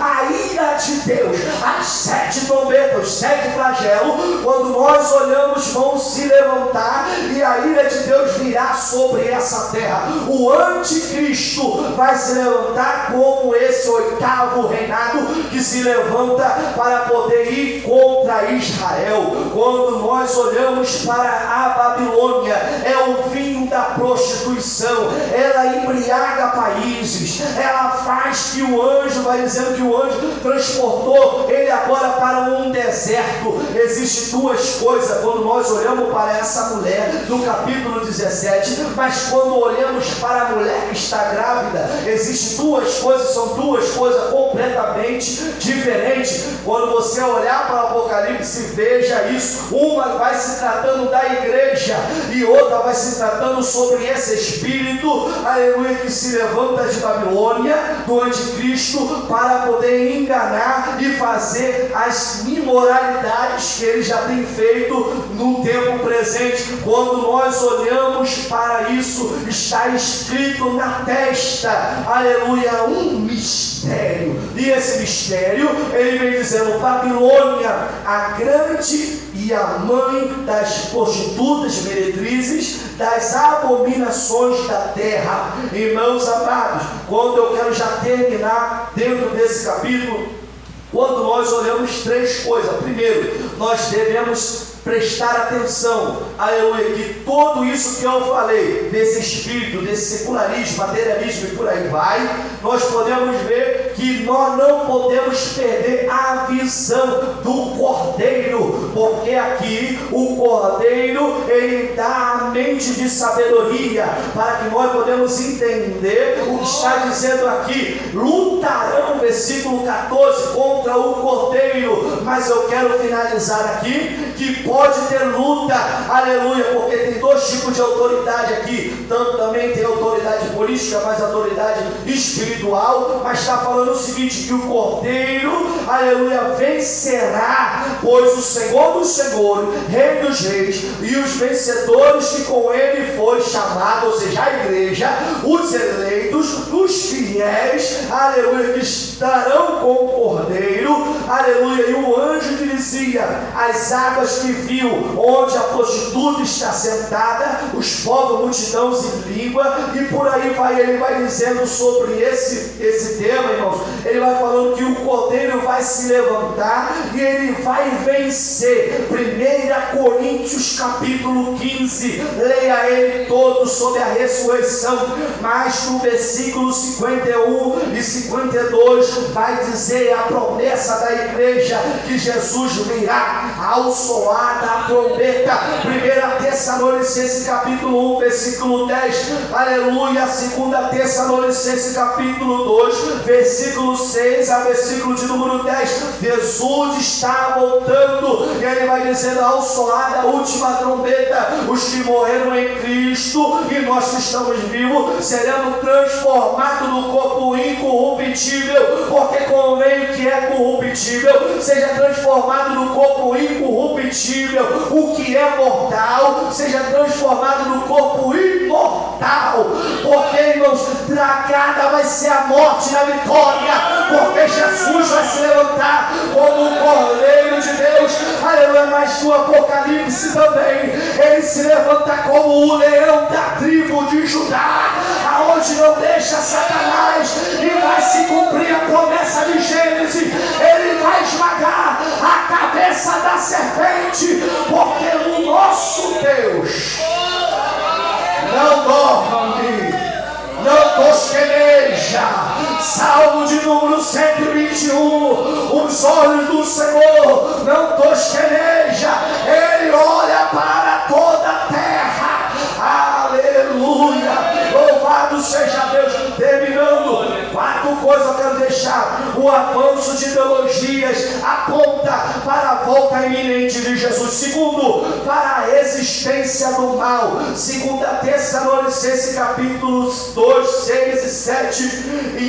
a ira de Deus, as 7 trombetas, 7 flagelos. Quando nós olhamos, vão se levantar e a ira de Deus virá sobre essa terra. O anticristo vai se levantar como esse oitavo reinado que se levanta para poder ir contra Israel. Quando nós olhamos para a Babilônia, é o vinho da prostituição, ela embriaga países, ela faz que o anjo, vai dizendo que o anjo transportou ele agora para um deserto. Existem duas coisas quando nós olhamos para essa mulher no capítulo 17, mas quando olhamos para a mulher que está grávida, existem duas coisas, são duas coisas completamente diferentes. Quando você olhar para o Apocalipse, veja isso, uma vai se tratando da igreja e outra vai se tratando sobre esse espírito, aleluia, que se levanta de Babilônia, do anticristo, para poder enganar e fazer as imoralidades que ele já tem feito no tempo presente. Quando nós olhamos para isso, está escrito na testa, aleluia, um mistério, e esse mistério, ele vem dizendo: Babilônia, a grande e a mãe das prostitutas meretrizes, das abominações da terra. Irmãos amados, quando eu quero já terminar dentro desse capítulo, quando nós olhamos 3 coisas. Primeiro, nós devemos prestar atenção, aleluia, que tudo isso que eu falei, desse espírito, desse secularismo, materialismo e por aí vai, nós podemos ver que nós não podemos perder a visão do Cordeiro, porque aqui o Cordeiro, ele dá a mente de sabedoria, para que nós podemos entender o que está dizendo aqui. Lutarão, versículo 14, contra o Cordeiro, mas eu quero finalizar aqui, que pode ter luta, aleluia, porque tem dois tipos de autoridade aqui, tanto também tem autoridade política, mas autoridade espiritual, mas está falando o seguinte, que o Cordeiro, aleluia, vencerá, pois o Senhor dos Senhores, Rei dos Reis, e os vencedores que com ele foi chamado, ou seja, a igreja, os eleitos, os fiéis, aleluia, que estarão com o Cordeiro, aleluia, e o anjo que dizia, as águas que viu, onde a prostituta está sentada, os povos, multidões e língua, e por aí vai, ele vai dizendo sobre esse tema, irmãos, ele vai falando que o Cordeiro vai se levantar e ele vai vencer. 1 Coríntios capítulo 15, leia ele todo sobre a ressurreição, mas no versículo 51 e 52 vai dizer a promessa da igreja, que Jesus virá ao soar da trombeta. 1 Tessalonicenses capítulo 1, versículo 10, aleluia. 2 Tessalonicenses capítulo 2, versículo 6 a versículo de número 10, Jesus está voltando, e ele vai dizendo, ao soar da última trombeta, os que morreram em Cristo e nós que estamos vivos, seremos transformados no corpo incorruptível, porque convém que é corruptível seja transformado no corpo incorruptível, o que é mortal seja transformado no corpo imortal, porque, irmãos, tragada vai ser a morte na vitória, porque Jesus vai se levantar como o Cordeiro de Deus, aleluia. Mas no Apocalipse também, ele se levanta como o leão da tribo de Judá, aonde não deixa Satanás, e vai se cumprir a promessa de Gênesis, ele vai esmagar a cabeça da serpente, porque o nosso Deus não dorme, não tosqueneja. Salmo de número 121, os olhos do Senhor não tosqueneja, ele olha para toda a terra, aleluia, louvado seja Deus. Terminando, 4 coisas eu quero deixar. O avanço de ideologias aponta para a volta iminente de Jesus. Segundo, para a existência do mal. 2 Tessalonicenses capítulos 2, 6 e 7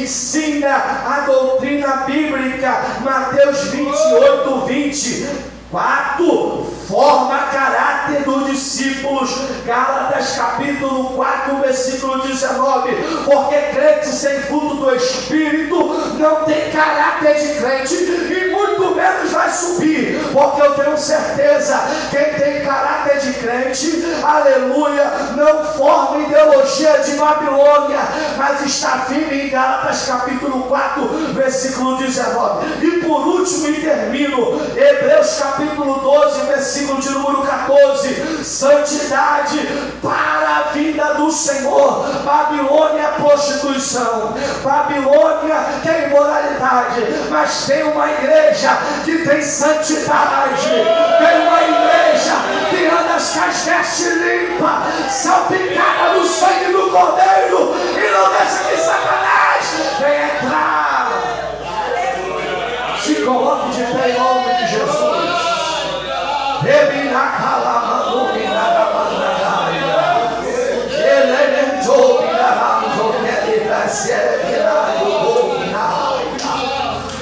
ensina a doutrina bíblica. Mateus 28, 20. 4. Forma caráter dos discípulos. Gálatas capítulo 4, versículo 19. Porque crente sem fruto do Espírito não tem caráter de crente, e muito menos vai subir. Porque eu tenho certeza, quem tem caráter de crente, aleluia, não forma ideologia de Babilônia, mas está firme em Gálatas capítulo 4, versículo 19. E por último, e termino, Hebreus capítulo 12, versículo de número 14. Santidade para a vida do Senhor. Babilônia é prostituição, Babilônia tem imoralidade, mas tem uma igreja que tem santidade, tem uma igreja que anda com as vestes limpas, salpicada no sangue do Cordeiro, e não deixa que Satanás venha entrar. Se coloque de pé em nome de Jesus.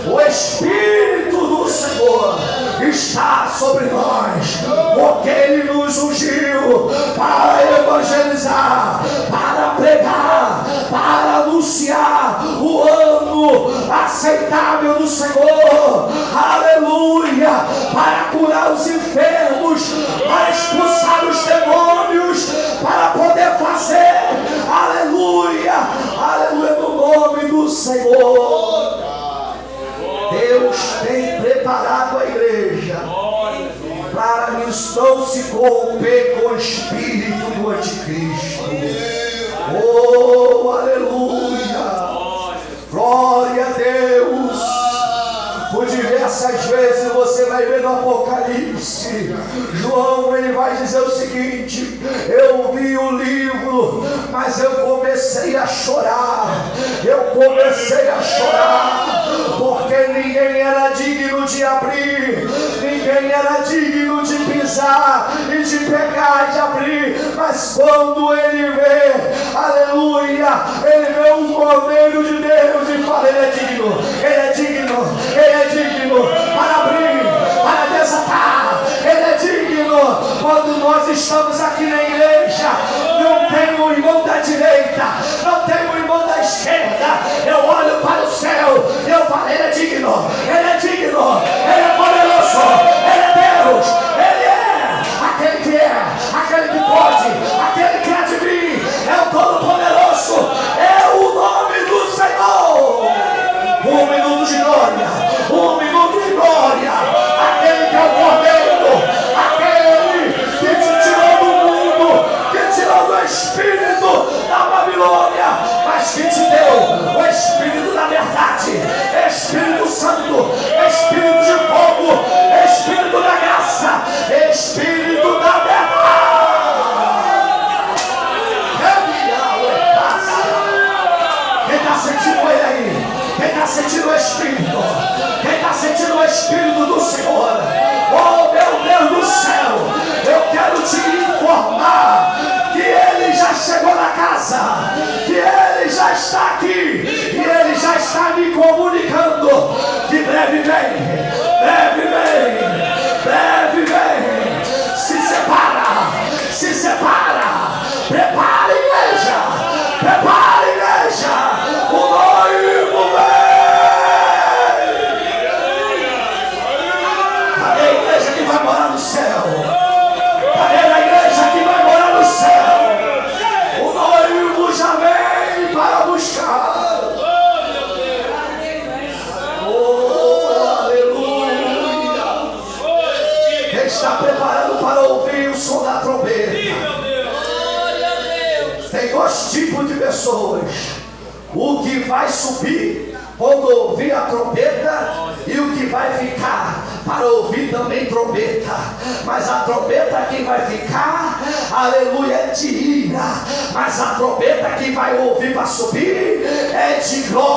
O Espírito do Senhor está sobre nós, porque Ele nos ungiu para evangelizar, para pregar, para anunciar o ano aceitável do Senhor, aleluia, para curar os enfermos, para expulsar os demônios, para poder fazer, aleluia, aleluia, no nome do Senhor. Deus tem preparado a igreja para missão o espírito do anticristo. Oh, aleluia! Glória a Deus! Por diversas vezes você vai ver no Apocalipse, João ele vai dizer o seguinte: eu vi o livro, mas eu comecei a chorar, porque ninguém era digno de abrir, ninguém era digno de pisar e de pegar e de abrir, mas quando ele vê, aleluia, ele vê um Cordeiro de Deus e fala: ele é digno, para abrir, para desatar, ele é digno. Quando nós estamos aqui na igreja, não tem um irmão da direita, não tem um irmão da esquerda, eu olho para o céu, eu falo: ele é digno, ele é poderoso, ele é Deus, ele é aquele que pode, aquele que há de vir, é o Todo-Poderoso, é o nome do Senhor. Um minuto de glória, aquele que é o Cordeiro, aquele que te tirou do mundo, que tirou do espírito da Babilônia, mas que te deu o Espírito da verdade, Espírito Santo, Espírito de fogo, Espírito da graça, Espírito da verdade. Quem está sentindo ele aí? Quem está sentindo o Espírito? Quem está sentindo o Espírito do Senhor? Oh, meu Deus do céu, eu quero te informar que ele já chegou na casa, que ele já está aqui, e ele já está me comunicando que breve vem. Se separa, prepara a igreja, o noivo vem. Cadê a igreja que vai morar no céu? Cadê a igreja que vai morar no céu? O noivo já vem para buscar. Oh, aleluia! Quem está preparado para ouvir o som da trombeta? Tem dois tipos de pessoas: o que vai subir quando ouvir a trombeta e o que vai ficar para ouvir também trombeta. Mas a trombeta que vai ficar, aleluia, é de ira, mas a trombeta que vai ouvir para subir é de glória.